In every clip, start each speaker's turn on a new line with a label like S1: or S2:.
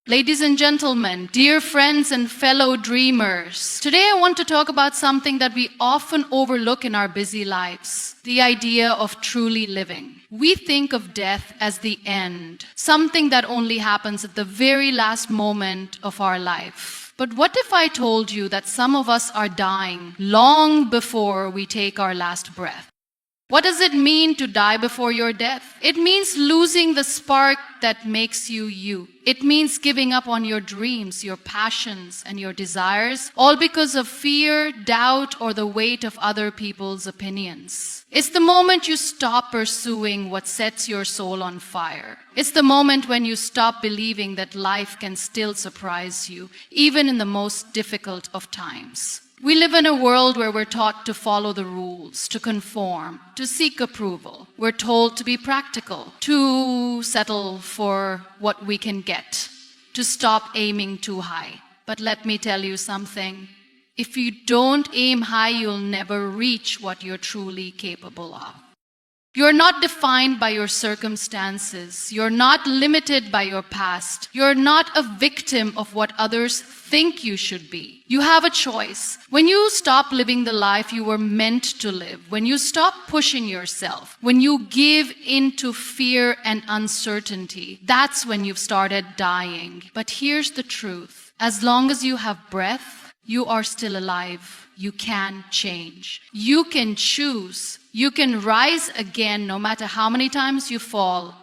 S1: Ladies and gentlemen, dear friends and fellow dreamers, today I want to talk about something that we often overlook in our busy lives, the idea of truly living. We think of death as the end, something that only happens at the very last moment of our life. But what if I told you that some of us are dying long before we take our last breath? What does it mean to die before your death? It means losing the spark that makes you you. It means giving up on your dreams, your passions, and your desires, all because of fear, doubt, or the weight of other people's opinions. It's the moment you stop pursuing what sets your soul on fire. It's the moment when you stop believing that life can still surprise you, even in the most difficult of times. We live in a world where we're taught to follow the rules, to conform, to seek approval. We're told to be practical, to settle for what we can get, to stop aiming too high. But let me tell you something. If you don't aim high, you'll never reach what you're truly capable of. You're not defined by your circumstances. You're not limited by your past. You're not a victim of what others think you should be. You have a choice. When you stop living the life you were meant to live, when you stop pushing yourself, when you give in to fear and uncertainty, that's when you've started dying. But here's the truth. As long as you have breath, you are still alive. You can change. You can choose. You can rise again no matter how many times you fall.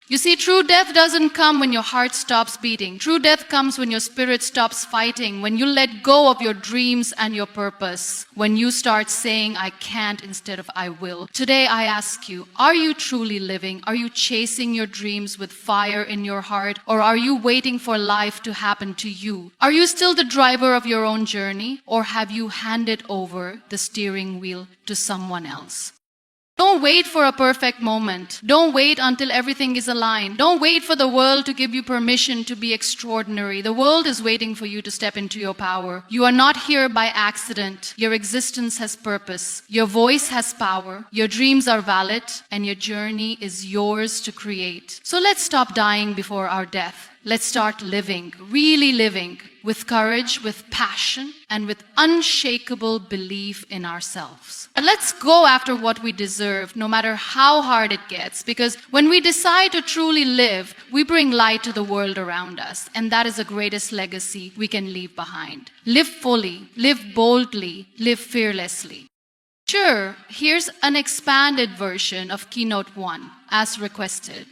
S1: You see, true death doesn't come when your heart stops beating. True death comes when your spirit stops fighting, when you let go of your dreams and your purpose, when you start saying, I can't instead of I will. Today I ask you, are you truly living? Are you chasing your dreams with fire in your heart? Or are you waiting for life to happen to you? Are you still the driver of your own journey? Or have you handed over the steering wheel to someone else? Don't wait for a perfect moment. Don't wait until everything is aligned. Don't wait for the world to give you permission to be extraordinary. The world is waiting for you to step into your power. You are not here by accident. Your existence has purpose. Your voice has power. Your dreams are valid, and your journey is yours to create. So let's stop dying before our death. Let's start living, really living, with courage, with passion, and with unshakable belief in ourselves. And let's go after what we deserve, no matter how hard it gets, because when we decide to truly live, we bring light to the world around us, and that is the greatest legacy we can leave behind. Live fully, live boldly, live fearlessly. Sure, here's an expanded version of Keynote 1, as requested.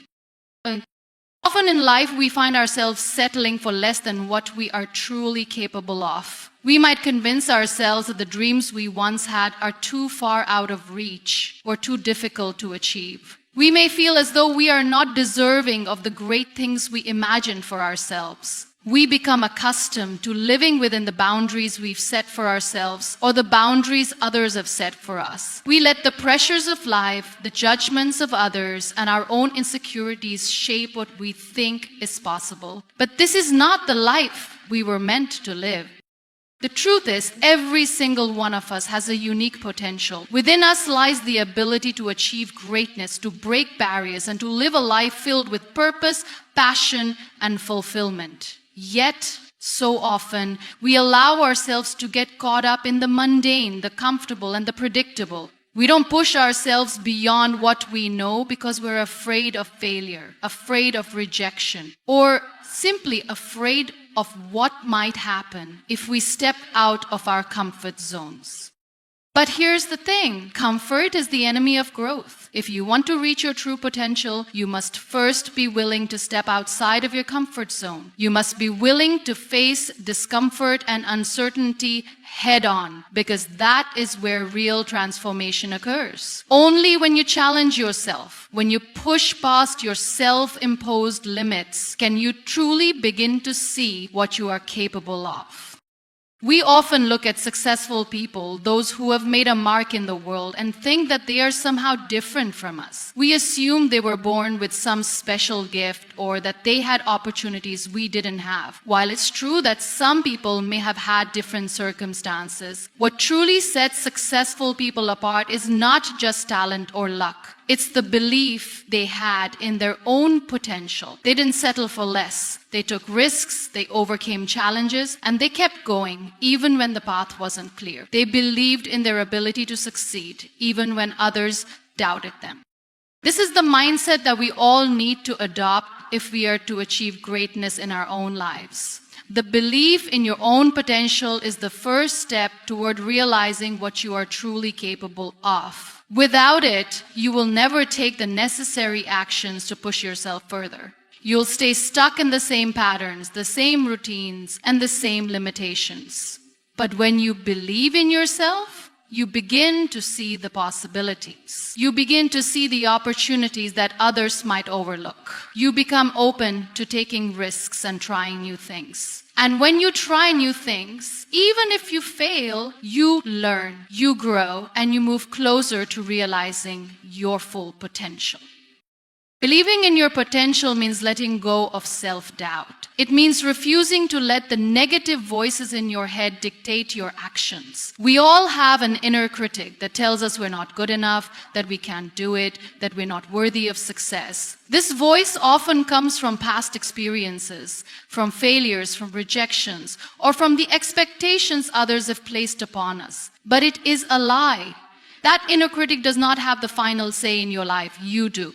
S1: Often in life, we find ourselves settling for less than what we are truly capable of. We might convince ourselves that the dreams we once had are too far out of reach or too difficult to achieve. We may feel as though we are not deserving of the great things we imagined for ourselves. We become accustomed to living within the boundaries we've set for ourselves or the boundaries others have set for us. We let the pressures of life, the judgments of others, and our own insecurities shape what we think is possible. But this is not the life we were meant to live. The truth is, every single one of us has a unique potential. Within us lies the ability to achieve greatness, to break barriers, and to live a life filled with purpose, passion, and fulfillment. Yet, so often, we allow ourselves to get caught up in the mundane, the comfortable, and the predictable. We don't push ourselves beyond what we know because we're afraid of failure, afraid of rejection, or simply afraid of what might happen if we step out of our comfort zones. But here's the thing, comfort is the enemy of growth. If you want to reach your true potential, you must first be willing to step outside of your comfort zone. You must be willing to face discomfort and uncertainty head on, because that is where real transformation occurs. Only when you challenge yourself, when you push past your self-imposed limits, can you truly begin to see what you are capable of. We often look at successful people, those who have made a mark in the world, and think that they are somehow different from us. We assume they were born with some special gift or that they had opportunities we didn't have. While it's true that some people may have had different circumstances, what truly sets successful people apart is not just talent or luck. It's the belief they had in their own potential. They didn't settle for less. They took risks, they overcame challenges, and they kept going even when the path wasn't clear. They believed in their ability to succeed even when others doubted them. This is the mindset that we all need to adopt if we are to achieve greatness in our own lives. The belief in your own potential is the first step toward realizing what you are truly capable of. Without it, you will never take the necessary actions to push yourself further. You'll stay stuck in the same patterns, the same routines, and the same limitations. But when you believe in yourself, you begin to see the possibilities. You begin to see the opportunities that others might overlook. You become open to taking risks and trying new things. And when you try new things, even if you fail, you learn, you grow, and you move closer to realizing your full potential. Believing in your potential means letting go of self-doubt. It means refusing to let the negative voices in your head dictate your actions. We all have an inner critic that tells us we're not good enough, that we can't do it, that we're not worthy of success. This voice often comes from past experiences, from failures, from rejections, or from the expectations others have placed upon us. But it is a lie. That inner critic does not have the final say in your life. You do.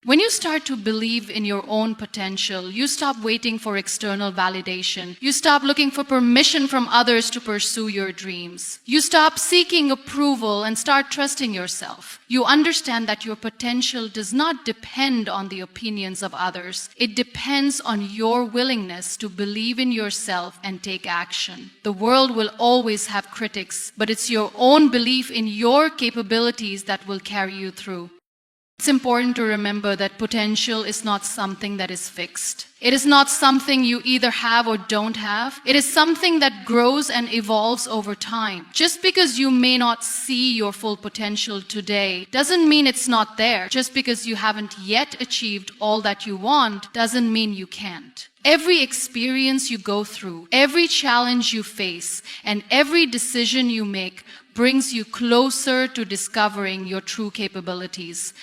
S1: When you start to believe in your own potential, you stop waiting for external validation. You stop looking for permission from others to pursue your dreams. You stop seeking approval and start trusting yourself. You understand that your potential does not depend on the opinions of others. It depends on your willingness to believe in yourself and take action. The world will always have critics, but it's your own belief in your capabilities that will carry you through. It's important to remember that potential is not something that is fixed. It is not something you either have or don't have. It is something that grows and evolves over time. Just because you may not see your full potential today doesn't mean it's not there. Just because you haven't yet achieved all that you want doesn't mean you can't. Every experience you go through, every challenge you face, and every decision you make brings you closer to discovering your true capabilities.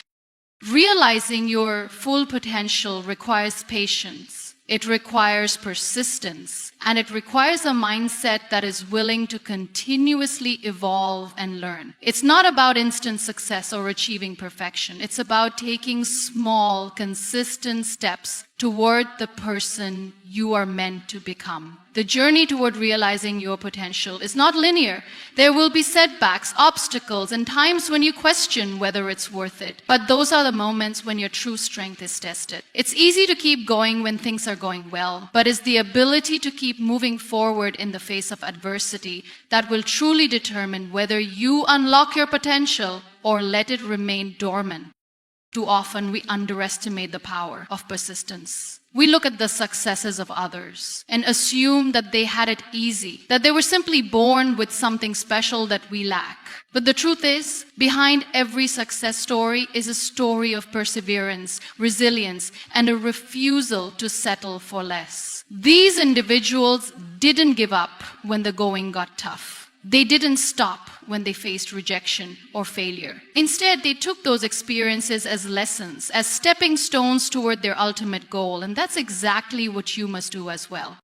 S1: Realizing your full potential requires patience, it requires persistence, and it requires a mindset that is willing to continuously evolve and learn. It's not about instant success or achieving perfection. It's about taking small, consistent steps toward the person you are meant to become. The journey toward realizing your potential is not linear. There will be setbacks, obstacles, and times when you question whether it's worth it. But those are the moments when your true strength is tested. It's easy to keep going when things are going well, but it's the ability to keep moving forward in the face of adversity that will truly determine whether you unlock your potential or let it remain dormant. Too often we underestimate the power of persistence. We look at the successes of others and assume that they had it easy, that they were simply born with something special that we lack. But the truth is, behind every success story is a story of perseverance, resilience, and a refusal to settle for less. These individuals didn't give up when the going got tough. They didn't stop when they faced rejection or failure. Instead, they took those experiences as lessons, as stepping stones toward their ultimate goal, and that's exactly what you must do as well.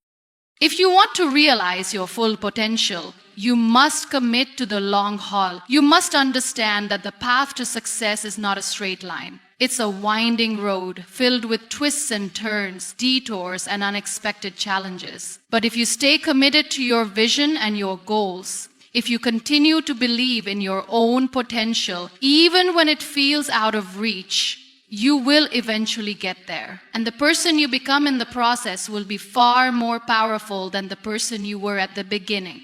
S1: If you want to realize your full potential, you must commit to the long haul. You must understand that the path to success is not a straight line. It's a winding road filled with twists and turns, detours, and unexpected challenges. But if you stay committed to your vision and your goals, if you continue to believe in your own potential, even when it feels out of reach, you will eventually get there. And the person you become in the process will be far more powerful than the person you were at the beginning.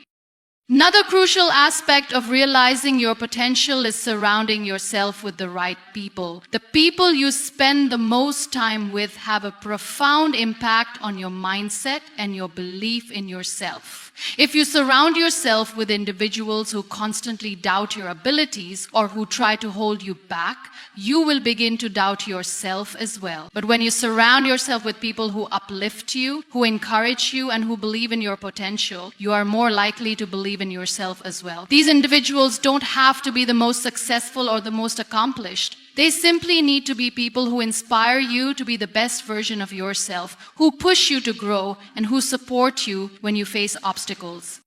S1: Another crucial aspect of realizing your potential is surrounding yourself with the right people. The people you spend the most time with have a profound impact on your mindset and your belief in yourself. If you surround yourself with individuals who constantly doubt your abilities or who try to hold you back, you will begin to doubt yourself as well. But when you surround yourself with people who uplift you, who encourage you, and who believe in your potential, you are more likely to believe in yourself as well. These individuals don't have to be the most successful or the most accomplished. They simply need to be people who inspire you to be the best version of yourself, who push you to grow, and who support you when you face obstacles.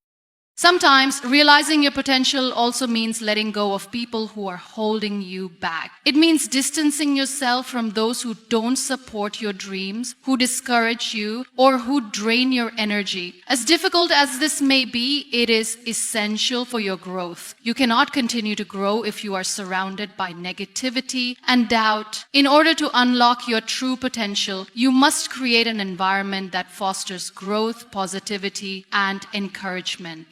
S1: Sometimes realizing your potential also means letting go of people who are holding you back. It means distancing yourself from those who don't support your dreams, who discourage you, or who drain your energy. As difficult as this may be, it is essential for your growth. You cannot continue to grow if you are surrounded by negativity and doubt. In order to unlock your true potential, you must create an environment that fosters growth, positivity, and encouragement.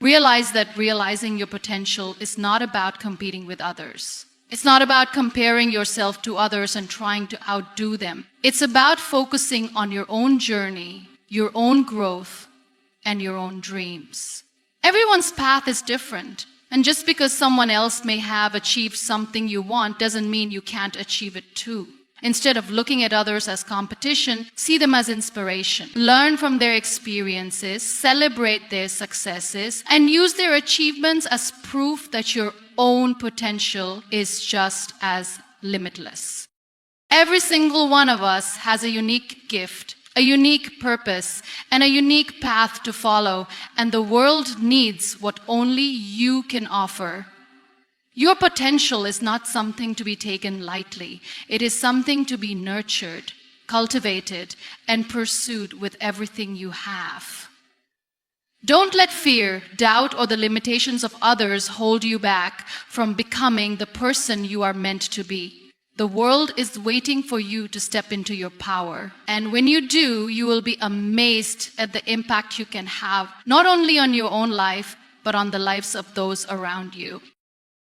S1: Realize that realizing your potential is not about competing with others. It's not about comparing yourself to others and trying to outdo them. It's about focusing on your own journey, your own growth, and your own dreams. Everyone's path is different, and just because someone else may have achieved something you want doesn't mean you can't achieve it too. Instead of looking at others as competition, see them as inspiration. Learn from their experiences, celebrate their successes, and use their achievements as proof that your own potential is just as limitless. Every single one of us has a unique gift, a unique purpose, and a unique path to follow, and the world needs what only you can offer. Your potential is not something to be taken lightly. It is something to be nurtured, cultivated, and pursued with everything you have. Don't let fear, doubt, or the limitations of others hold you back from becoming the person you are meant to be. The world is waiting for you to step into your power. And when you do, you will be amazed at the impact you can have, not only on your own life, but on the lives of those around you.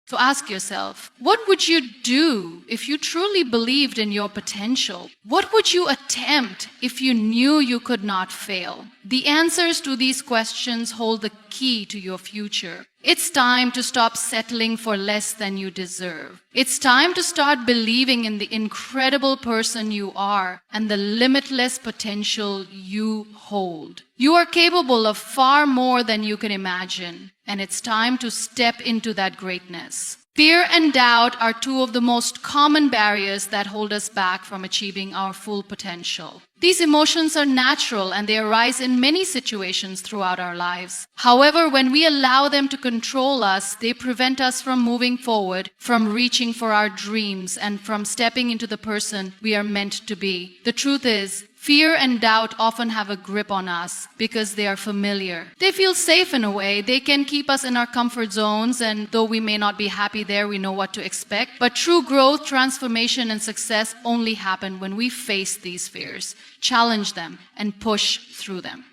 S1: So ask yourself, what would you do if you truly believed in your potential? What would you attempt if you knew you could not fail? The answers to these questions hold the key to your future. It's time to stop settling for less than you deserve. It's time to start believing in the incredible person you are and the limitless potential you hold. You are capable of far more than you can imagine, and it's time to step into that greatness. Fear and doubt are two of the most common barriers that hold us back from achieving our full potential. These emotions are natural and they arise in many situations throughout our lives. However, when we allow them to control us, they prevent us from moving forward, from reaching for our dreams, and from stepping into the person we are meant to be. The truth is, fear and doubt often have a grip on us because they are familiar. They feel safe in a way. They can keep us in our comfort zones, and though we may not be happy there, we know what to expect. But true growth, transformation, and success only happen when we face these fears, challenge them, and push through them.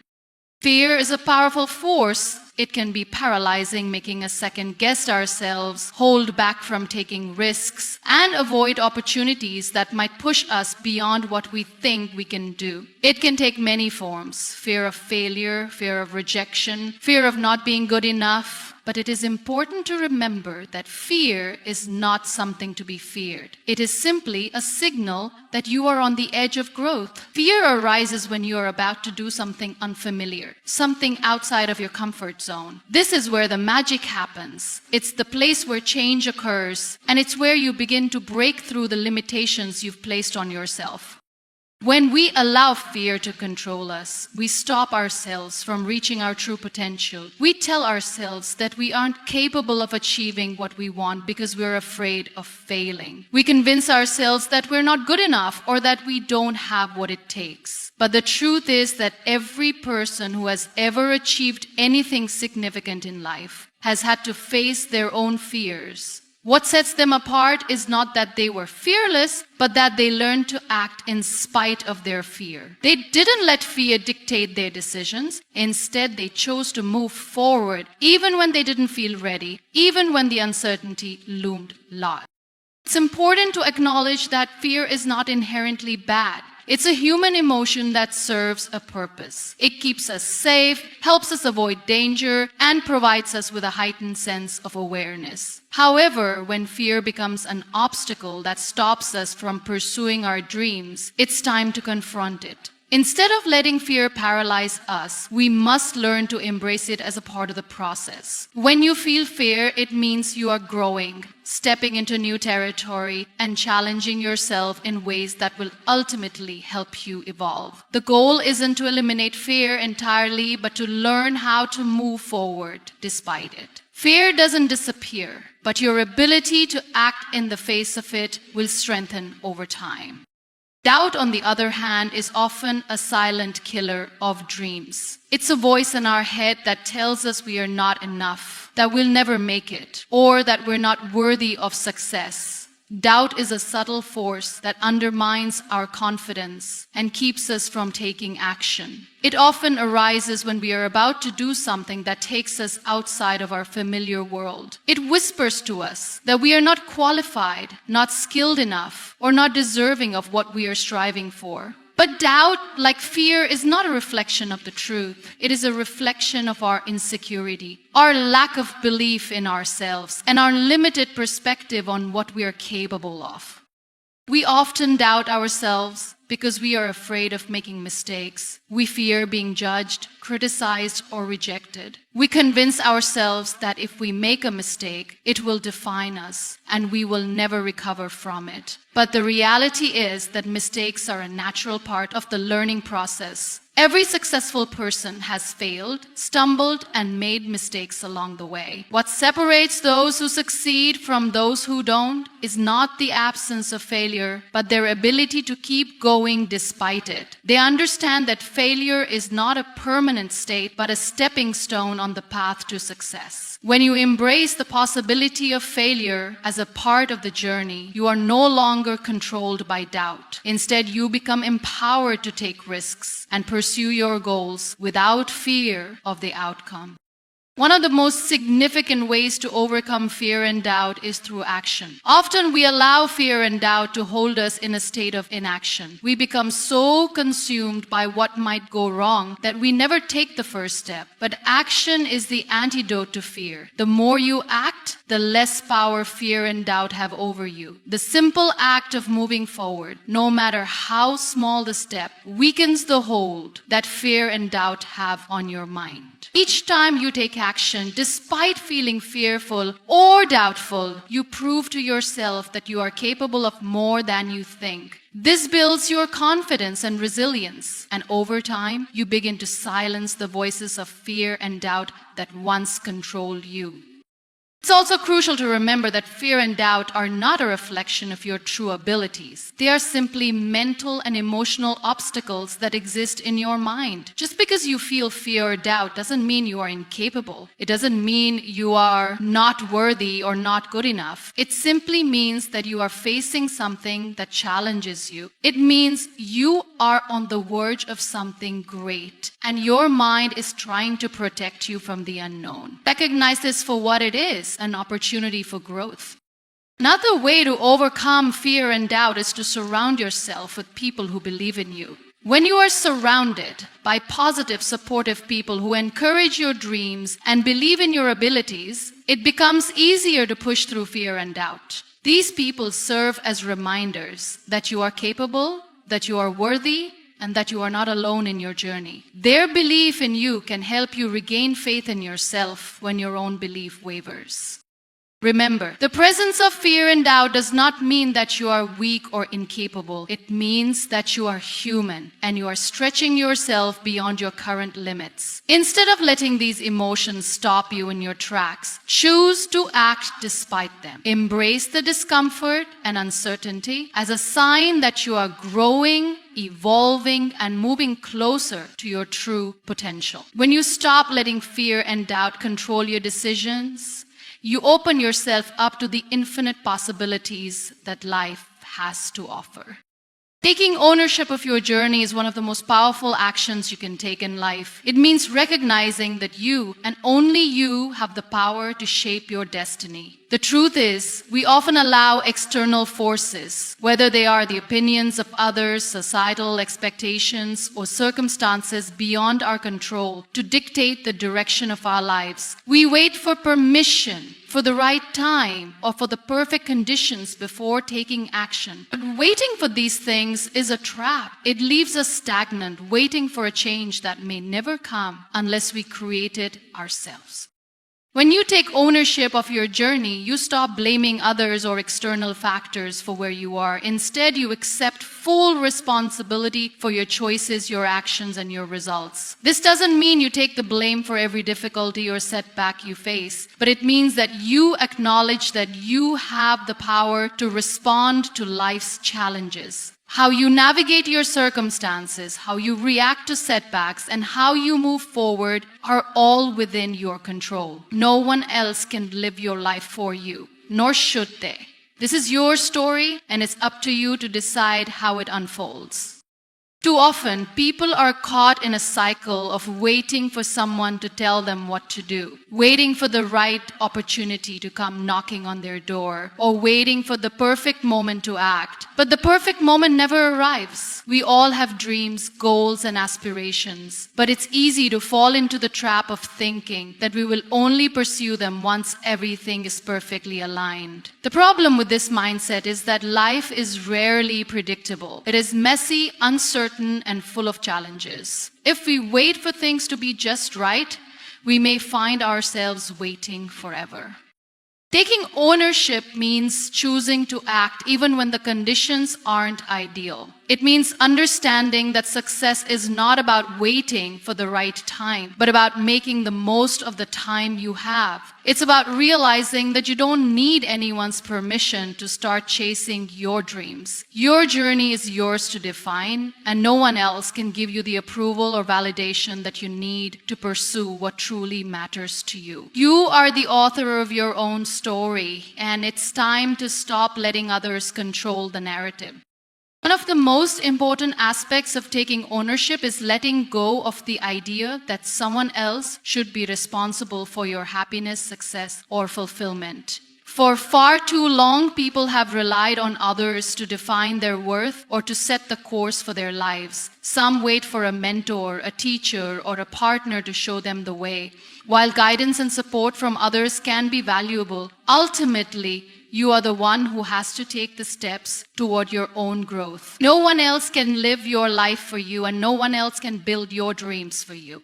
S1: Fear is a powerful force. It can be paralyzing, making us second-guess ourselves, hold back from taking risks, and avoid opportunities that might push us beyond what we think we can do. It can take many forms: fear of failure, fear of rejection, fear of not being good enough. But it is important to remember that fear is not something to be feared. It is simply a signal that you are on the edge of growth. Fear arises when you are about to do something unfamiliar, something outside of your comfort zone. This is where the magic happens. It's the place where change occurs, and it's where you begin to break through the limitations you've placed on yourself. When we allow fear to control us, we stop ourselves from reaching our true potential. We tell ourselves that we aren't capable of achieving what we want because we're afraid of failing. We convince ourselves that we're not good enough or that we don't have what it takes. But the truth is that every person who has ever achieved anything significant in life has had to face their own fears. What sets them apart is not that they were fearless, but that they learned to act in spite of their fear. They didn't let fear dictate their decisions. Instead, they chose to move forward, even when they didn't feel ready, even when the uncertainty loomed large. It's important to acknowledge that fear is not inherently bad. It's a human emotion that serves a purpose. It keeps us safe, helps us avoid danger, and provides us with a heightened sense of awareness. However, when fear becomes an obstacle that stops us from pursuing our dreams, it's time to confront it. Instead of letting fear paralyze us, we must learn to embrace it as a part of the process. When you feel fear, it means you are growing, stepping into new territory, and challenging yourself in ways that will ultimately help you evolve. The goal isn't to eliminate fear entirely, but to learn how to move forward despite it. Fear doesn't disappear, but your ability to act in the face of it will strengthen over time. Doubt, on the other hand, is often a silent killer of dreams. It's a voice in our head that tells us we are not enough, that we'll never make it, or that we're not worthy of success. Doubt is a subtle force that undermines our confidence and keeps us from taking action. It often arises when we are about to do something that takes us outside of our familiar world. It whispers to us that we are not qualified, not skilled enough, or not deserving of what we are striving for. But doubt, like fear, is not a reflection of the truth. It is a reflection of our insecurity, our lack of belief in ourselves, and our limited perspective on what we are capable of. We often doubt ourselves because we are afraid of making mistakes. We fear being judged, criticized, or rejected. We convince ourselves that if we make a mistake, it will define us and we will never recover from it. But the reality is that mistakes are a natural part of the learning process. Every successful person has failed, stumbled, and made mistakes along the way. What separates those who succeed from those who don't is not the absence of failure, but their ability to keep going despite it. They understand that failure is not a permanent state, but a stepping stone on the path to success. When you embrace the possibility of failure as a part of the journey, you are no longer controlled by doubt. Instead, you become empowered to take risks and pursue your goals without fear of the outcome. One of the most significant ways to overcome fear and doubt is through action. Often we allow fear and doubt to hold us in a state of inaction. We become so consumed by what might go wrong that we never take the first step. But action is the antidote to fear. The more you act, the less power fear and doubt have over you. The simple act of moving forward, no matter how small the step, weakens the hold that fear and doubt have on your mind. Each time you take action, despite feeling fearful or doubtful, you prove to yourself that you are capable of more than you think. This builds your confidence and resilience, and over time, you begin to silence the voices of fear and doubt that once controlled you. It's also crucial to remember that fear and doubt are not a reflection of your true abilities. They are simply mental and emotional obstacles that exist in your mind. Just because you feel fear or doubt doesn't mean you are incapable. It doesn't mean you are not worthy or not good enough. It simply means that you are facing something that challenges you. It means you are on the verge of something great, and your mind is trying to protect you from the unknown. Recognize this for what it is, an opportunity for growth. Another way to overcome fear and doubt is to surround yourself with people who believe in you. When you are surrounded by positive, supportive people who encourage your dreams and believe in your abilities, it becomes easier to push through fear and doubt. These people serve as reminders that you are capable, that you are worthy, and that you are not alone in your journey. Their belief in you can help you regain faith in yourself when your own belief wavers. Remember, the presence of fear and doubt does not mean that you are weak or incapable. It means that you are human and you are stretching yourself beyond your current limits. Instead of letting these emotions stop you in your tracks, choose to act despite them. Embrace the discomfort and uncertainty as a sign that you are growing, evolving, and moving closer to your true potential. When you stop letting fear and doubt control your decisions, you open yourself up to the infinite possibilities that life has to offer. Taking ownership of your journey is one of the most powerful actions you can take in life. It means recognizing that you and only you have the power to shape your destiny. The truth is, we often allow external forces, whether they are the opinions of others, societal expectations, or circumstances beyond our control, to dictate the direction of our lives. We wait for permission, for the right time, or for the perfect conditions before taking action. But waiting for these things feelings is a trap. It leaves us stagnant, waiting for a change that may never come unless we create it ourselves. When you take ownership of your journey, you stop blaming others or external factors for where you are. Instead, you accept full responsibility for your choices, your actions, and your results. This doesn't mean you take the blame for every difficulty or setback you face, but it means that you acknowledge that you have the power to respond to life's challenges. How you navigate your circumstances, how you react to setbacks, and how you move forward are all within your control. No one else can live your life for you, nor should they. This is your story, and it's up to you to decide how it unfolds. Too often, people are caught in a cycle of waiting for someone to tell them what to do, waiting for the right opportunity to come knocking on their door, or waiting for the perfect moment to act. But the perfect moment never arrives. We all have dreams, goals, and aspirations, but it's easy to fall into the trap of thinking that we will only pursue them once everything is perfectly aligned. The problem with this mindset is that life is rarely predictable. It is messy, uncertain, and full of challenges. If we wait for things to be just right, we may find ourselves waiting forever. Taking ownership means choosing to act even when the conditions aren't ideal. It means understanding that success is not about waiting for the right time, but about making the most of the time you have. It's about realizing that you don't need anyone's permission to start chasing your dreams. Your journey is yours to define, and no one else can give you the approval or validation that you need to pursue what truly matters to you. You are the author of your own story, and it's time to stop letting others control the narrative. One of the most important aspects of taking ownership is letting go of the idea that someone else should be responsible for your happiness, success, or fulfillment. For far too long, people have relied on others to define their worth or to set the course for their lives. Some wait for a mentor, a teacher, or a partner to show them the way. While guidance and support from others can be valuable, ultimately, you are the one who has to take the steps toward your own growth. No one else can live your life for you, and no one else can build your dreams for you.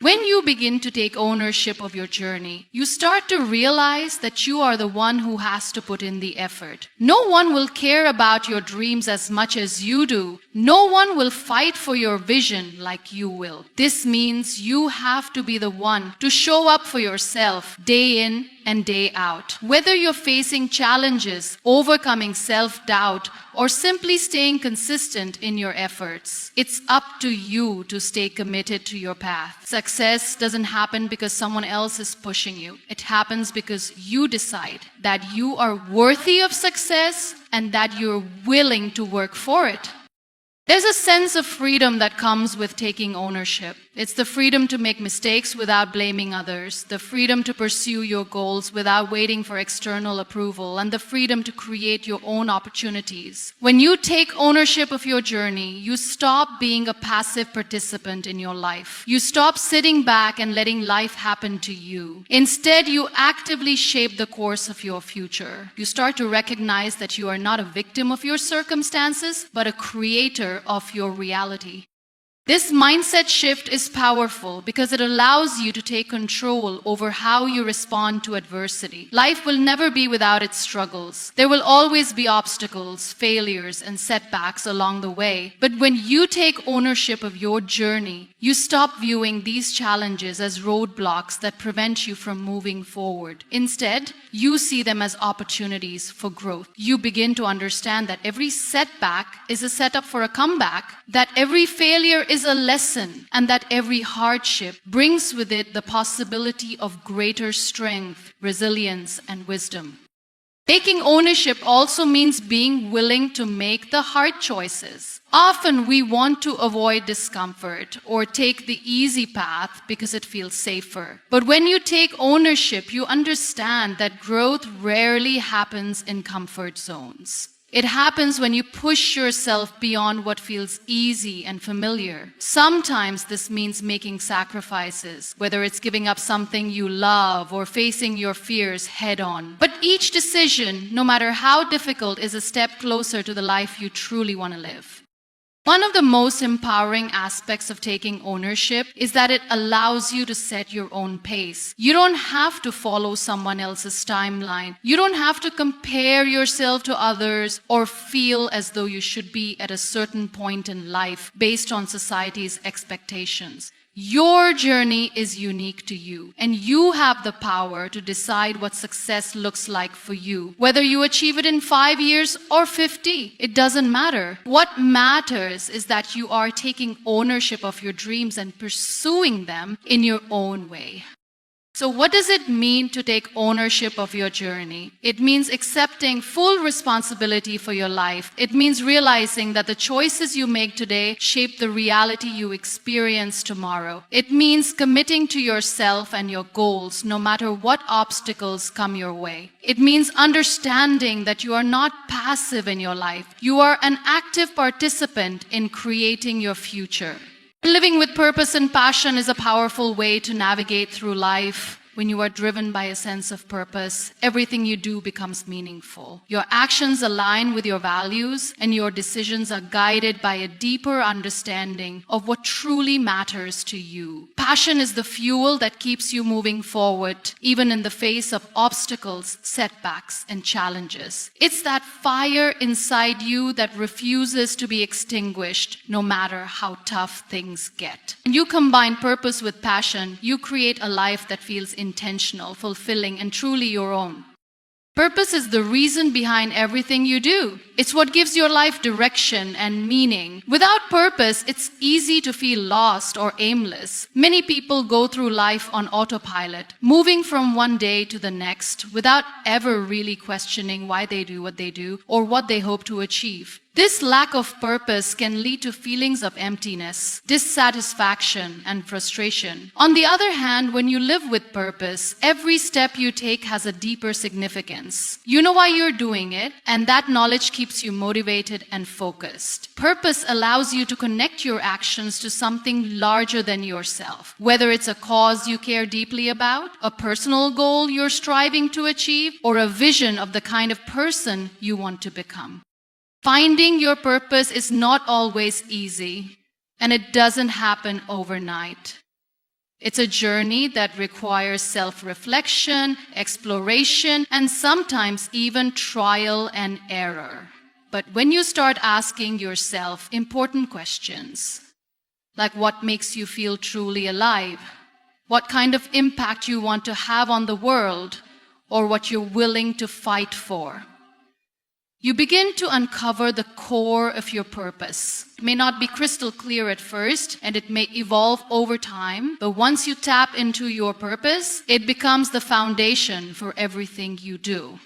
S1: When you begin to take ownership of your journey, you start to realize that you are the one who has to put in the effort. No one will care about your dreams as much as you do. No one will fight for your vision like you will. This means you have to be the one to show up for yourself day in and day out. Whether you're facing challenges, overcoming self-doubt, or simply staying consistent in your efforts, it's up to you to stay committed to your path. Success doesn't happen because someone else is pushing you. It happens because you decide that you are worthy of success and that you're willing to work for it. There's a sense of freedom that comes with taking ownership. It's the freedom to make mistakes without blaming others, the freedom to pursue your goals without waiting for external approval, and the freedom to create your own opportunities. When you take ownership of your journey, you stop being a passive participant in your life. You stop sitting back and letting life happen to you. Instead, you actively shape the course of your future. You start to recognize that you are not a victim of your circumstances, but a creator of your reality. This mindset shift is powerful because it allows you to take control over how you respond to adversity. Life will never be without its struggles. There will always be obstacles, failures, and setbacks along the way. But when you take ownership of your journey, you stop viewing these challenges as roadblocks that prevent you from moving forward. Instead, you see them as opportunities for growth. You begin to understand that every setback is a setup for a comeback, that every failure is a lesson, and that every hardship brings with it the possibility of greater strength, resilience, and wisdom. Taking ownership also means being willing to make the hard choices. Often we want to avoid discomfort or take the easy path because it feels safer. But when you take ownership, you understand that growth rarely happens in comfort zones. It happens when you push yourself beyond what feels easy and familiar. Sometimes this means making sacrifices, whether it's giving up something you love or facing your fears head on. But each decision, no matter how difficult, is a step closer to the life you truly want to live. One of the most empowering aspects of taking ownership is that it allows you to set your own pace. You don't have to follow someone else's timeline. You don't have to compare yourself to others or feel as though you should be at a certain point in life based on society's expectations. Your journey is unique to you, and you have the power to decide what success looks like for you. Whether you achieve it in 5 years or 50, it doesn't matter. What matters is that you are taking ownership of your dreams and pursuing them in your own way. So what does it mean to take ownership of your journey? It means accepting full responsibility for your life. It means realizing that the choices you make today shape the reality you experience tomorrow. It means committing to yourself and your goals, no matter what obstacles come your way. It means understanding that you are not passive in your life. You are an active participant in creating your future. Living with purpose and passion is a powerful way to navigate through life. When you are driven by a sense of purpose, everything you do becomes meaningful. Your actions align with your values, and your decisions are guided by a deeper understanding of what truly matters to you. Passion is the fuel that keeps you moving forward, even in the face of obstacles, setbacks, and challenges. It's that fire inside you that refuses to be extinguished, no matter how tough things get. When you combine purpose with passion, you create a life that feels intentional, fulfilling, and truly your own. Purpose is the reason behind everything you do. It's what gives your life direction and meaning. Without purpose, it's easy to feel lost or aimless. Many people go through life on autopilot, moving from one day to the next without ever really questioning why they do what they do or what they hope to achieve. This lack of purpose can lead to feelings of emptiness, dissatisfaction, and frustration. On the other hand, when you live with purpose, every step you take has a deeper significance. You know why you're doing it, and that knowledge keeps you motivated and focused. Purpose allows you to connect your actions to something larger than yourself. Whether it's a cause you care deeply about, a personal goal you're striving to achieve, or a vision of the kind of person you want to become. Finding your purpose is not always easy, and it doesn't happen overnight. It's a journey that requires self-reflection, exploration, and sometimes even trial and error. But when you start asking yourself important questions, like what makes you feel truly alive, what kind of impact you want to have on the world, or what you're willing to fight for, you begin to uncover the core of your purpose. It may not be crystal clear at first, and it may evolve over time, but once you tap into your purpose, it becomes the foundation for everything you do.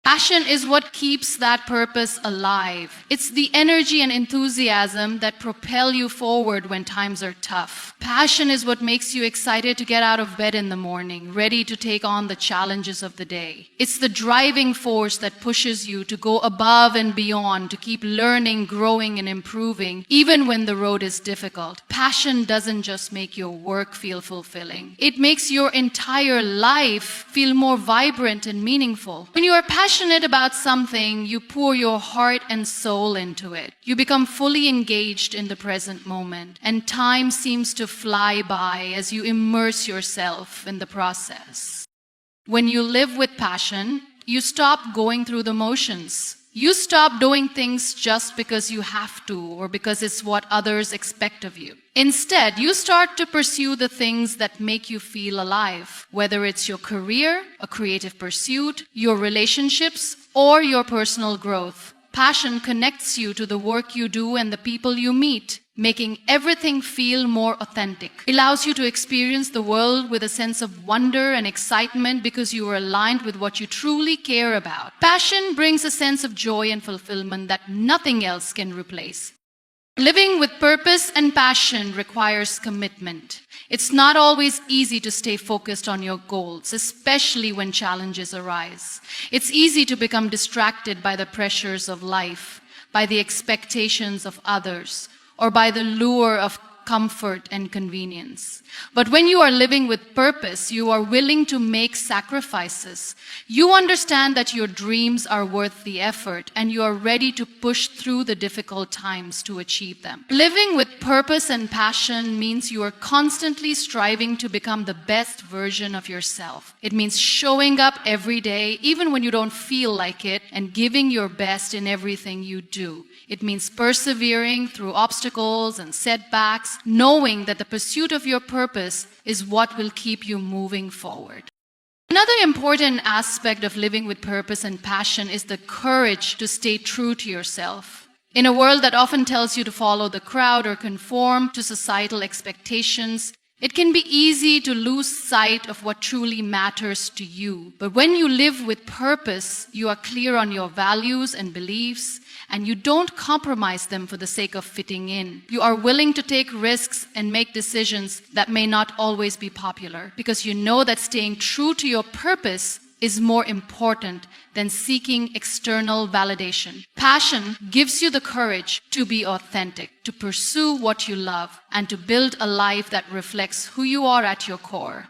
S1: Passion is what keeps that purpose alive. It's the energy and enthusiasm that propel you forward when times are tough. Passion is what makes you excited to get out of bed in the morning, ready to take on the challenges of the day. It's the driving force that pushes you to go above and beyond, to keep learning, growing, and improving, even when the road is difficult. Passion doesn't just make your work feel fulfilling. It makes your entire life feel more vibrant and meaningful. When you are passionate about something, you pour your heart and soul into it. You become fully engaged in the present moment, and time seems to fly by as you immerse yourself in the process. When you live with passion, you stop going through the motions. You stop doing things just because you have to or because it's what others expect of you. Instead, you start to pursue the things that make you feel alive, whether it's your career, a creative pursuit, your relationships, or your personal growth. Passion connects you to the work you do and the people you meet, making everything feel more authentic. It allows you to experience the world with a sense of wonder and excitement because you are aligned with what you truly care about. Passion brings a sense of joy and fulfillment that nothing else can replace. Living with purpose and passion requires commitment. It's not always easy to stay focused on your goals, especially when challenges arise. It's easy to become distracted by the pressures of life, by the expectations of others, or by the lure of comfort and convenience. But when you are living with purpose, you are willing to make sacrifices. You understand that your dreams are worth the effort, and you are ready to push through the difficult times to achieve them. Living with purpose and passion means you are constantly striving to become the best version of yourself. It means showing up every day, even when you don't feel like it, and giving your best in everything you do. It means persevering through obstacles and setbacks, knowing that the pursuit of your purpose is what will keep you moving forward. Another important aspect of living with purpose and passion is the courage to stay true to yourself. In a world that often tells you to follow the crowd or conform to societal expectations, it can be easy to lose sight of what truly matters to you. But when you live with purpose, you are clear on your values and beliefs, and you don't compromise them for the sake of fitting in. You are willing to take risks and make decisions that may not always be popular, because you know that staying true to your purpose is more important than seeking external validation. Passion gives you the courage to be authentic, to pursue what you love, and to build a life that reflects who you are at your core.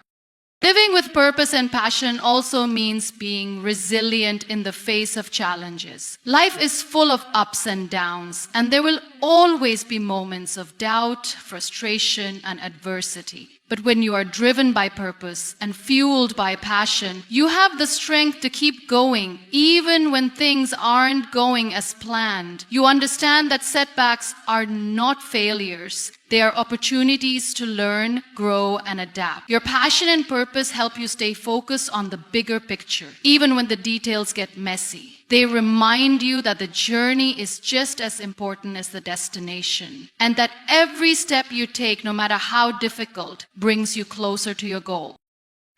S1: Living with purpose and passion also means being resilient in the face of challenges. Life is full of ups and downs, and there will always be moments of doubt, frustration, and adversity. But when you are driven by purpose and fueled by passion, you have the strength to keep going, even when things aren't going as planned. You understand that setbacks are not failures. They are opportunities to learn, grow, and adapt. Your passion and purpose help you stay focused on the bigger picture, even when the details get messy. They remind you that the journey is just as important as the destination, and that every step you take, no matter how difficult, brings you closer to your goal.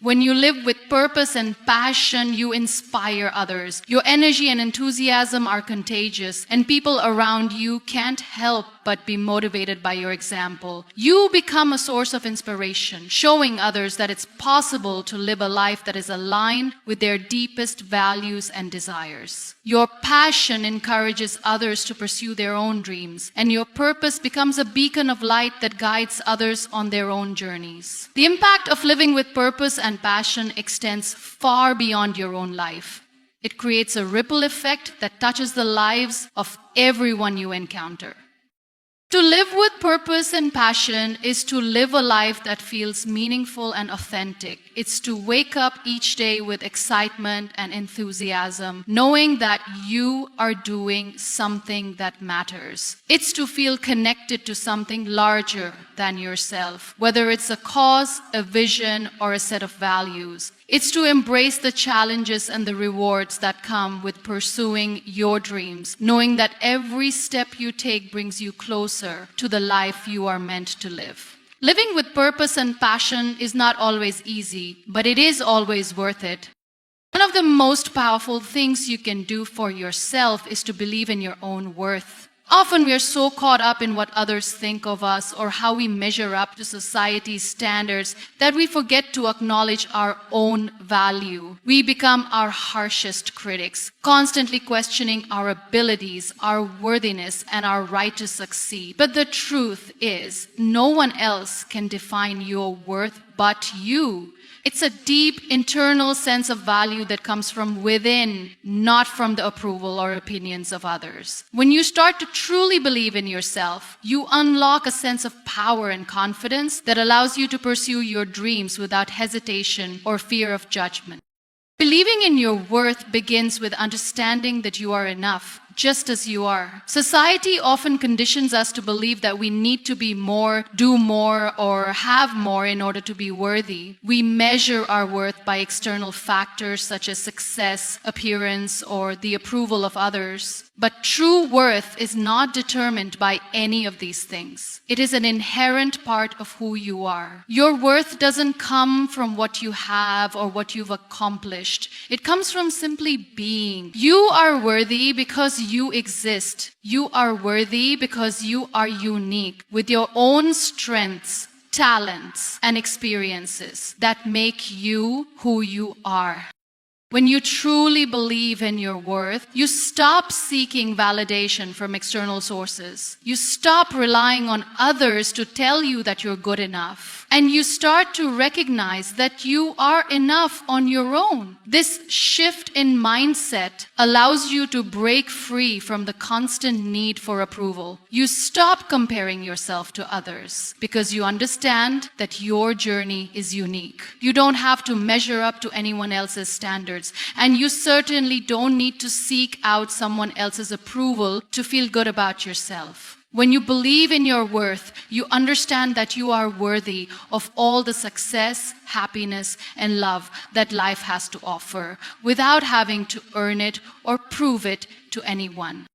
S1: When you live with purpose and passion, you inspire others. Your energy and enthusiasm are contagious, and people around you can't help but be motivated by your example. You become a source of inspiration, showing others that it's possible to live a life that is aligned with their deepest values and desires. Your passion encourages others to pursue their own dreams, and your purpose becomes a beacon of light that guides others on their own journeys. The impact of living with purpose and passion extends far beyond your own life. It creates a ripple effect that touches the lives of everyone you encounter. To live with purpose and passion is to live a life that feels meaningful and authentic. It's to wake up each day with excitement and enthusiasm, knowing that you are doing something that matters. It's to feel connected to something larger than yourself, whether it's a cause, a vision, or a set of values. It's to embrace the challenges and the rewards that come with pursuing your dreams, knowing that every step you take brings you closer to the life you are meant to live. Living with purpose and passion is not always easy, but it is always worth it. One of the most powerful things you can do for yourself is to believe in your own worth. Often we are so caught up in what others think of us or how we measure up to society's standards that we forget to acknowledge our own value. We become our harshest critics, constantly questioning our abilities, our worthiness, and our right to succeed. But the truth is, no one else can define your worth but you. It's a deep internal sense of value that comes from within, not from the approval or opinions of others. When you start to truly believe in yourself, you unlock a sense of power and confidence that allows you to pursue your dreams without hesitation or fear of judgment. Believing in your worth begins with understanding that you are enough, just as you are. Society often conditions us to believe that we need to be more, do more, or have more in order to be worthy. We measure our worth by external factors such as success, appearance, or the approval of others. But true worth is not determined by any of these things. It is an inherent part of who you are. Your worth doesn't come from what you have or what you've accomplished. It comes from simply being. You are worthy because you exist. You are worthy because you are unique with your own strengths, talents, and experiences that make you who you are. When you truly believe in your worth, you stop seeking validation from external sources. You stop relying on others to tell you that you're good enough. And you start to recognize that you are enough on your own. This shift in mindset allows you to break free from the constant need for approval. You stop comparing yourself to others because you understand that your journey is unique. You don't have to measure up to anyone else's standards, and you certainly don't need to seek out someone else's approval to feel good about yourself. When you believe in your worth, you understand that you are worthy of all the success, happiness, and love that life has to offer without having to earn it or prove it to anyone.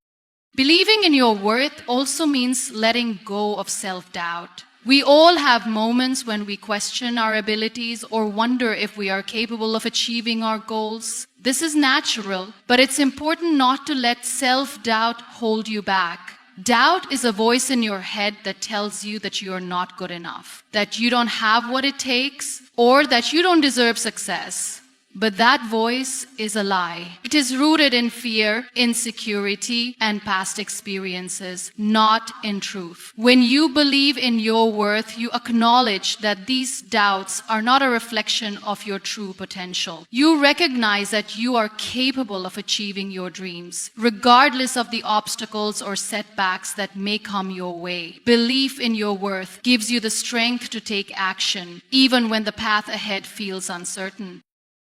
S1: Believing in your worth also means letting go of self-doubt. We all have moments when we question our abilities or wonder if we are capable of achieving our goals. This is natural, but it's important not to let self-doubt hold you back. Doubt is a voice in your head that tells you that you are not good enough, that you don't have what it takes, or that you don't deserve success. But that voice is a lie. It is rooted in fear, insecurity, and past experiences, not in truth. When you believe in your worth, you acknowledge that these doubts are not a reflection of your true potential. You recognize that you are capable of achieving your dreams, regardless of the obstacles or setbacks that may come your way. Belief in your worth gives you the strength to take action, even when the path ahead feels uncertain.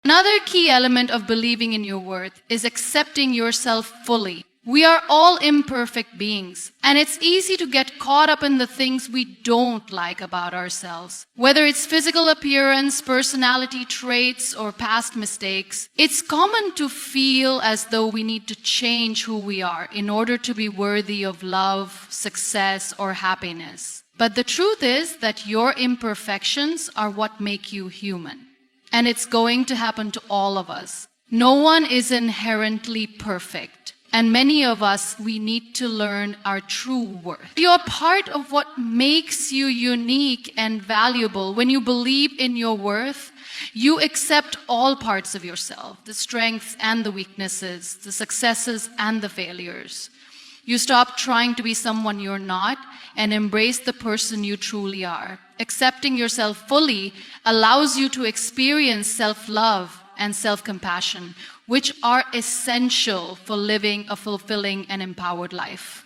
S1: Another key element of believing in your worth is accepting yourself fully. We are all imperfect beings, and it's easy to get caught up in the things we don't like about ourselves. Whether it's physical appearance, personality traits, or past mistakes, it's common to feel as though we need to change who we are in order to be worthy of love, success, or happiness. But the truth is that your imperfections are what make you human. And it's going to happen to all of us. No one is inherently perfect. And many of us, we need to learn our true worth. You're part of what makes you unique and valuable. When you believe in your worth, you accept all parts of yourself, the strengths and the weaknesses, the successes and the failures. You stop trying to be someone you're not and embrace the person you truly are. Accepting yourself fully allows you to experience self-love and self-compassion, which are essential for living a fulfilling and empowered life.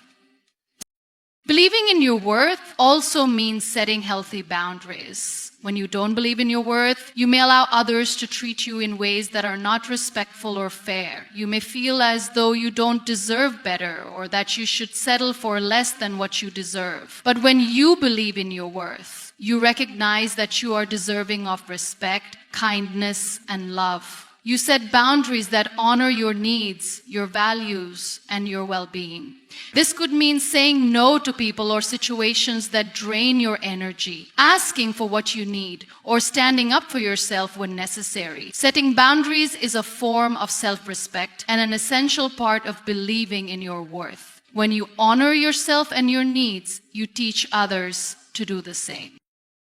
S1: Believing in your worth also means setting healthy boundaries. When you don't believe in your worth, you may allow others to treat you in ways that are not respectful or fair. You may feel as though you don't deserve better or that you should settle for less than what you deserve. But when you believe in your worth, you recognize that you are deserving of respect, kindness, and love. You set boundaries that honor your needs, your values, and your well-being. This could mean saying no to people or situations that drain your energy, asking for what you need, or standing up for yourself when necessary. Setting boundaries is a form of self-respect and an essential part of believing in your worth. When you honor yourself and your needs, you teach others to do the same.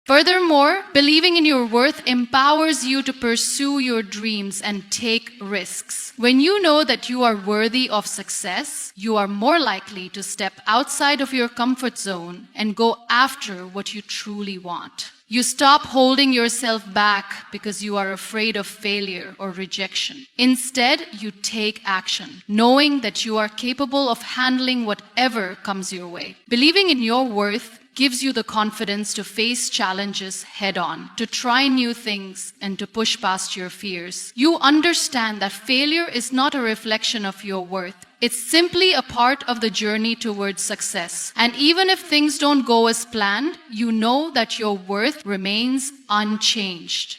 S1: Furthermore, believing in your worth empowers you to pursue your dreams and take risks. When you know that you are worthy of success, you are more likely to step outside of your comfort zone and go after what you truly want. You stop holding yourself back because you are afraid of failure or rejection. Instead, you take action, knowing that you are capable of handling whatever comes your way. Believing in your worth gives you the confidence to face challenges head-on, to try new things, and to push past your fears. You understand that failure is not a reflection of your worth. It's simply a part of the journey towards success. And even if things don't go as planned, you know that your worth remains unchanged.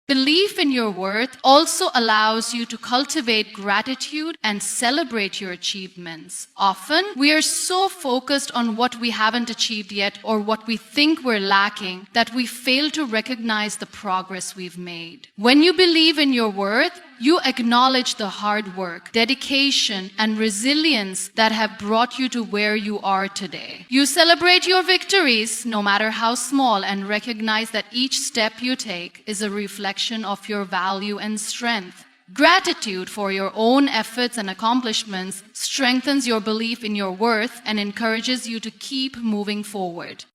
S1: Belief in your worth also allows you to cultivate gratitude and celebrate your achievements. Often, we are so focused on what we haven't achieved yet or what we think we're lacking that we fail to recognize the progress we've made. When you believe in your worth, you acknowledge the hard work, dedication, and resilience that have brought you to where you are today. You celebrate your victories, no matter how small, and recognize that each step you take is a reflection of your value and strength. Gratitude for your own efforts and accomplishments strengthens your belief in your worth and encourages you to keep moving forward.